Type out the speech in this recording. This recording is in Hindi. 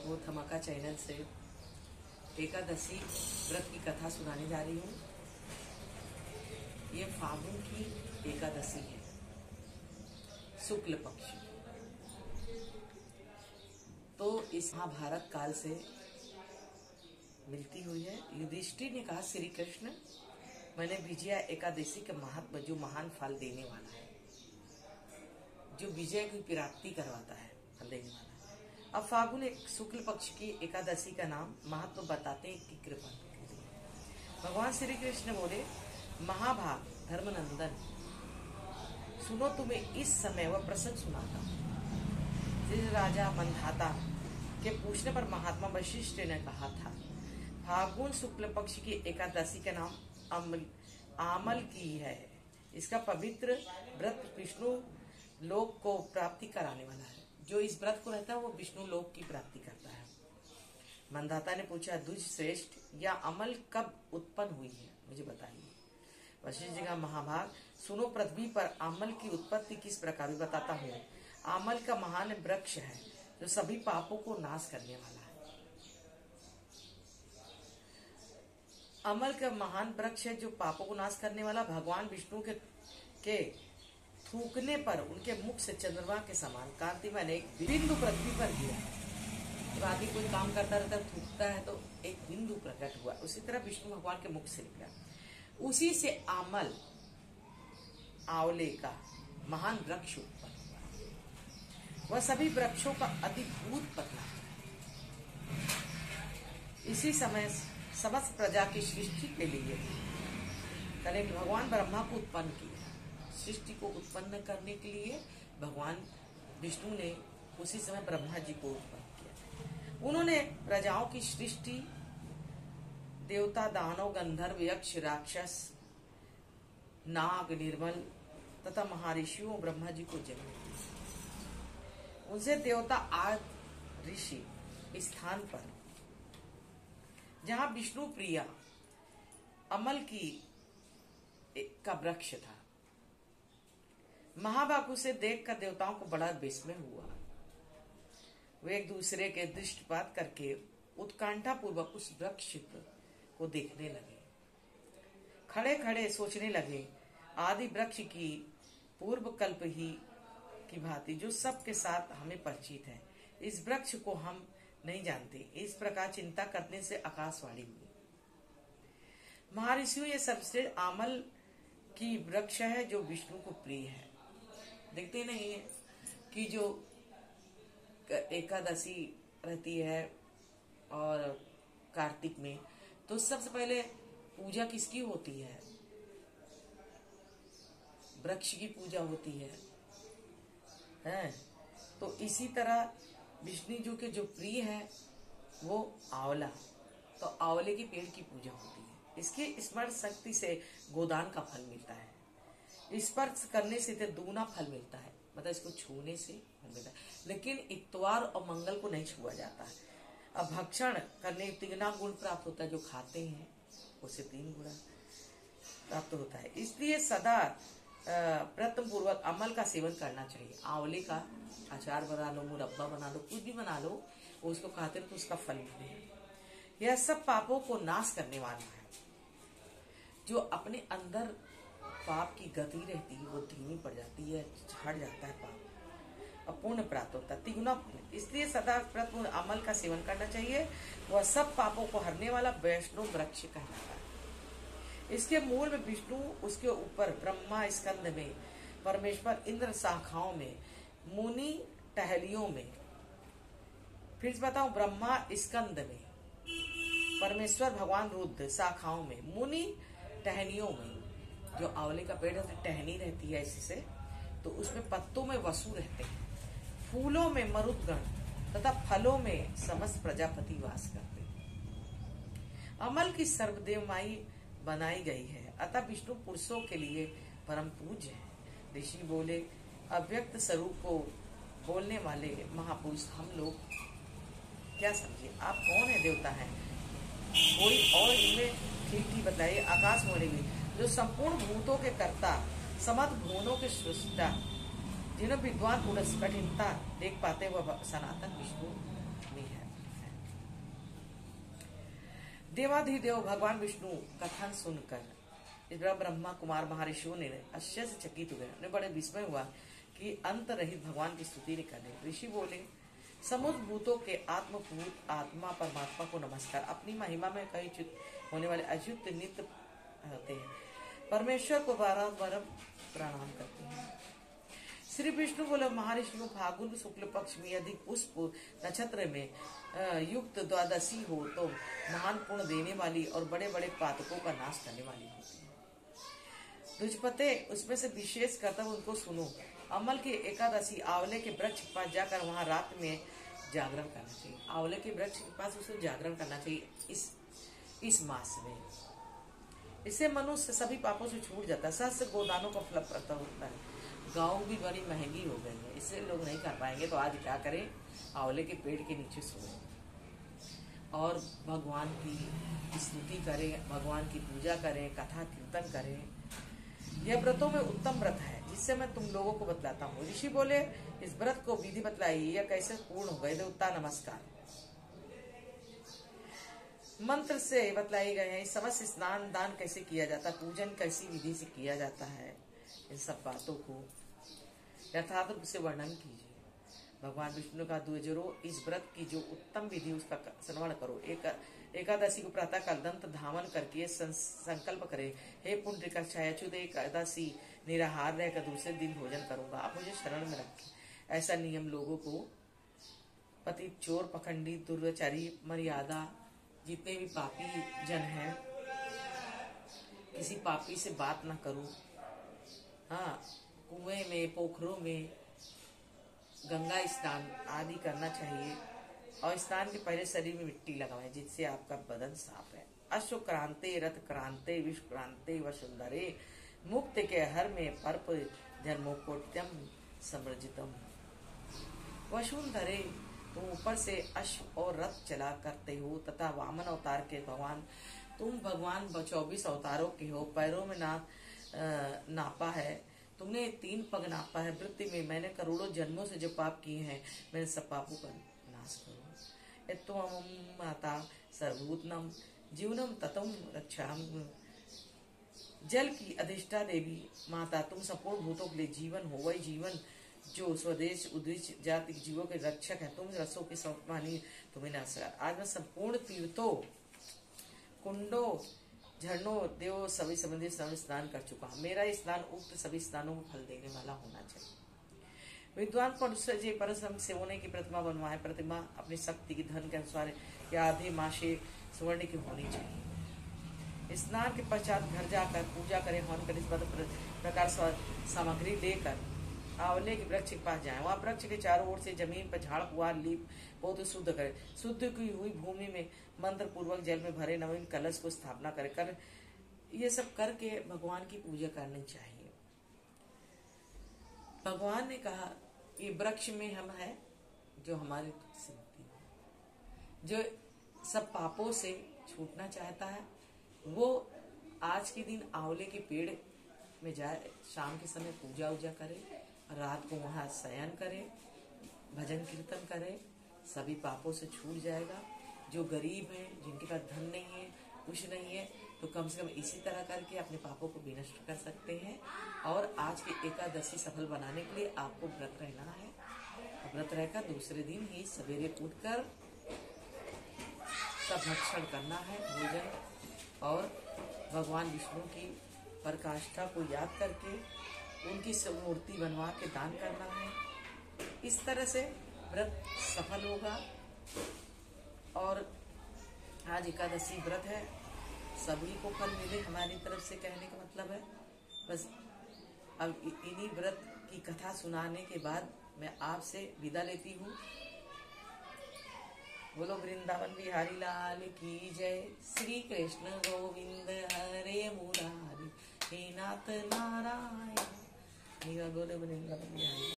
आपको धमाका चैनल से एकादशी व्रत की कथा सुनाने जा रही हूँ। ये फागुन की एकादशी है, शुक्ल पक्ष। तो इस महाभारत काल से मिलती हुई है। युधिष्ठिर ने कहा, श्री कृष्ण, मैंने विजया एकादशी के महत्व, जो महान फल देने वाला है, जो विजय की प्राप्ति करवाता है, फल देने वाला है। अब फागुन एक शुक्ल पक्ष की एकादशी का नाम महत्व बताते हैं कि कृपा के लिए। भगवान श्री कृष्ण बोले, महाभाग धर्मनंदन, सुनो, तुम्हें इस समय वह प्रसंग सुनाता हूँ। जिस राजा मंधाता के पूछने पर महात्मा वशिष्ठ ने कहा था, फागुन शुक्ल पक्ष की एकादशी का नाम आमल की है। इसका पवित्र व्रत विष्णु लोक को प्राप्ति कराने वाला है। जो इस व्रत को रहता है वो विष्णु लोक की प्राप्ति करता है। मंधाता ने पूछा, द्विज श्रेष्ठ, या अमल कब उत्पन्न हुई है, मुझे बताइए। वशिष्ठ जी का, महाभाग सुनो, पृथ्वी पर अमल की उत्पत्ति किस प्रकार बताता हूँ। अमल का महान वृक्ष है जो सभी पापों को नाश करने वाला है। अमल का महान वृक्ष है जो पापों को नाश करने वाला। भगवान विष्णु के थूकने पर उनके मुख से चंद्रमा के समान कांतिमान एक बिंदु पृथ्वी पर गिरा। जब आदमी कोई काम करता रहता है, थूकता है तो एक बिंदु प्रकट हुआ। उसी तरह विष्णु भगवान के मुख से निकला। उसी से आमल, आंवले का महान वृक्ष उत्पन्न हुआ। वह सभी वृक्षों का अतिभूत पतला है। इसी समय समस्त प्रजा की सृष्टि के लिए कल भगवान ब्रह्मा को उत्पन्न किया। सृष्टि को उत्पन्न करने के लिए भगवान विष्णु ने उसी समय ब्रह्मा जी को उत्पन्न किया। उन्होंने प्रजाओं की सृष्टि, देवता, दानव, गंधर्व, यक्ष, राक्षस, नाग, निर्मल तथा महर्षियों ब्रह्मा जी को जन्म दिया। उनसे देवता आदि ऋषि स्थान पर जहाँ विष्णु प्रिया अमल का वृक्ष था, महाभाग उसे देखकर देवताओं को बड़ा विस्मय हुआ। वे एक दूसरे के दृष्टिपात करके उत्कंठा पूर्वक उस वृक्ष को देखने लगे। खड़े खड़े सोचने लगे, आदि वृक्ष की पूर्व कल्प ही की भांति जो सबके साथ हमें परिचित है, इस वृक्ष को हम नहीं जानते। इस प्रकार चिंता करने से आकाशवाणी हुई, महर्षियों, ये सबसे आमल की वृक्ष है जो विष्णु को प्रिय है। देखते नहीं है कि जो एकादशी रहती है और कार्तिक में, तो सबसे पहले पूजा किसकी होती है? वृक्ष की पूजा होती है। तो इसी तरह विष्णु जी के जो प्रिय है वो आंवला, तो आंवले के पेड़ की पूजा होती है। इसके स्मरण शक्ति से गोदान का फल मिलता है। स्पर्श करने से तो दूना फल मिलता है, मतलब इसको छूने से फल मिलता है। लेकिन इतवार और मंगल को नहीं छुआ जाता है। अब भक्षण करने 3 गुण प्राप्त होता है। जो खाते हैं उसे 3 गुण प्राप्त होता है। इसलिए सदा प्रथम पूर्वक अमल का सेवन करना चाहिए। आंवले का अचार बना लो, मुरब्बा बना लो, कुछ भी बना लो, उसको खाते रहो तो उसका फल मिलेगा। यह सब पापों को नाश करने वाला है। जो अपने अंदर पाप की गति रहती है वो धीमी पड़ जाती है, हट जाता है पाप, अपूर्ण प्राप्त होता है, 3 गुना। इसलिए सदा प्रथम अमल का सेवन करना चाहिए। वह सब पापों को हरने वाला वैष्णव वृक्ष कहलाता है। इसके मूल में विष्णु, उसके ऊपर ब्रह्मा स्कंद में, परमेश्वर इंद्र शाखाओं में, मुनि टहलियों में। फिर से बताऊं, ब्रह्मा स्कंद में, परमेश्वर भगवान रुद्र शाखाओं में, मुनि टहनियों में। जो आंवले का पेड़ है टहनी रहती है इससे, तो उसमें पत्तों में वसु रहते हैं, फूलों में मरुदगण तथा फलों में समस्त प्रजापति वास करते हैं। अमल की सर्वदेवमाई बनाई गई है, अतः विष्णु पुरुषों के लिए परम पूज्य है। ऋषि बोले, अव्यक्त स्वरूप को बोलने वाले महापुरुष हम लोग क्या समझे? आप कौन है? देवता है कोई और? इनमें ठीक बताइए। आकाश बोलेगी, जो संपूर्ण भूतों के कर्ता, समस्त भुवनों के सृष्टा, जिन्हें विद्वान पुरुष कठिनता देख पाते वह सनातन विष्णु में है। देवाधिदेव भगवान विष्णु कथन सुनकर इस ब्रह्मा कुमार महर्षियों ने आश्चर्य से चकित हुए। उन्हें बड़े विस्मय हुआ कि अंत रहित भगवान की स्तुति करने। ऋषि बोले, समुद्र भूतों के आत्मभूत आत्मा परमात्मा को नमस्कार। अपनी महिमा में कई च्युत होने वाले अच्युत नित्य होते हैं, परमेश्वर को बारंबार प्रणाम करते हैं। श्री विष्णु बोले, महर्षि को फागुन शुक्ल पक्ष में यदि पुष्प नक्षत्र में युक्त द्वादशी हो तो महान पुण्य देने वाली और बड़े बड़े पातकों का नाश करने वाली होती है। दुष्पते उसमें से विशेष कर्तव्य उनको सुनो। अमल की एकादशी आंवले के वृक्ष के पास जाकर वहां रात में जागरण करना चाहिए। आंवले के वृक्ष के पास उसे जागरण करना चाहिए इस मास में। इससे मनुष्य सभी पापों से छूट जाता है। सहस्त्र गोदानों का फल प्राप्त होता है। गाँव भी बड़ी महंगी हो गई है, इससे लोग नहीं कर पाएंगे, तो आज क्या करें, आंवले के पेड़ के नीचे सोए और भगवान की स्तुति करें, भगवान की पूजा करें, कथा कीर्तन करें। यह व्रतों में उत्तम व्रत है जिससे मैं तुम लोगों को बतलाता हूँ। ऋषि बोले, इस व्रत को विधि बतलाई, यह कैसे पूर्ण हो गए। देवता नमस्कार मंत्र से बतलाई गए हैं। समस्त स्नान दान कैसे किया जाता है, पूजन कैसी विधि से किया जाता है, इन सब बातों को यथार्थ रूप से वर्णन कीजिए। भगवान विष्णु का द्विजरो इस व्रत की जो उत्तम विधि उसका श्रवण करो। एकादशी को प्रातः काल दंत धावन करके संकल्प करे, हे पुंडरीकाक्ष अच्युत, एकादशी निराहार रहकर दूसरे दिन भोजन करूंगा, आप मुझे शरण में रखें। ऐसा नियम लोगों को, पति चोर पखंडी दुर्व्यचारी मर्यादा जितने भी पापी जन हैं, किसी पापी से बात ना करो। हाँ, कुएं में, पोखरों में गंगा स्नान आदि करना चाहिए और स्नान के पहले शरीर में मिट्टी लगाएं जिससे आपका बदन साफ है। अश्व क्रांते रथ क्रांते विश्व क्रांते वसुंधरे मुक्त के हर में पर्प जन्मोकोट्यम समृजितम। वसुंधरे, तुम ऊपर से अश्व और रथ चला करते हो तथा वामन अवतार के भगवान, तुम भगवान 24 अवतारों के हो। पैरों में नापा है तुमने, 3 पग नापा है। वृत्ति में मैंने करोड़ों जन्मों से जो पाप किए हैं, मैंने सब पापों का नाश करो। त्वं माता सर्वभूतनम जीवनम ततम रक्षाम। जल की अधिष्ठा देवी माता, तुम संपूर्ण भूतों के लिए जीवन हो। वही जीवन जो स्वदेश उद्देश जाति जीवों के रक्षक है। तुम रसों की सम्मानी, तुम्हें नमस्कार। आज मैं संपूर्ण तीर्थों, कुंडों, झरनों, देव सभी संबंधी स्नान कर चुका हूँ। मेरा स्नान उक्त सभी स्नानों को फल देने वाला होना चाहिए। विद्वान परश्रम से होने की प्रतिमा बनवाए। प्रतिमा अपनी शक्ति की धन के अनुसार या आधे माशे स्वर्ण की होनी चाहिए। स्नान के पश्चात घर जाकर पूजा करें। हवन कर इस प्रकार सामग्री लेकर आंवले के वृक्ष के पास जाएं। वहाँ वृक्ष के चारों ओर से जमीन पर झाड़ पुआर लीप बहुत शुद्ध करें। शुद्ध की हुई भूमि में मंत्र पूर्वक जल में भरे नवीन कलश को स्थापना कर ये सब करके भगवान की पूजा करनी चाहिए। भगवान ने कहा, ये वृक्ष में हम है जो हमारी सिद्धि है, जो सब पापों से छूटना चाहता है, वो आज के दिन आंवले के पेड़ में जाए, शाम के समय पूजा उजा करे, रात को वहां शयन करे, भजन कीर्तन करे, सभी पापों से छूट जाएगा। जो गरीब है, जिनके पास धन नहीं है, कुछ नहीं है, तो कम से कम इसी तरह करके अपने पापों को विनष्ट कर सकते हैं। और आज की एकादशी सफल बनाने के लिए आपको व्रत रहना है। व्रत रहकर दूसरे दिन ही सवेरे उठकर सब भक्षण करना है भोजन, और भगवान विष्णु की प्रकाष्ठा को याद करके उनकी मूर्ति बनवा के दान करना है। इस तरह से व्रत सफल होगा। और आज एकादशी व्रत है, सभी को फल मिले, हमारी तरफ से कहने का मतलब है। बस अब इन्हीं व्रत की कथा सुनाने के बाद मैं आपसे विदा लेती हूँ। बोलो वृंदावन बिहारी लाल की जय। श्री कृष्ण गोविंद हरे मुरारी, हे नाथ नारायण। बोलो वृंदावन बिहारी।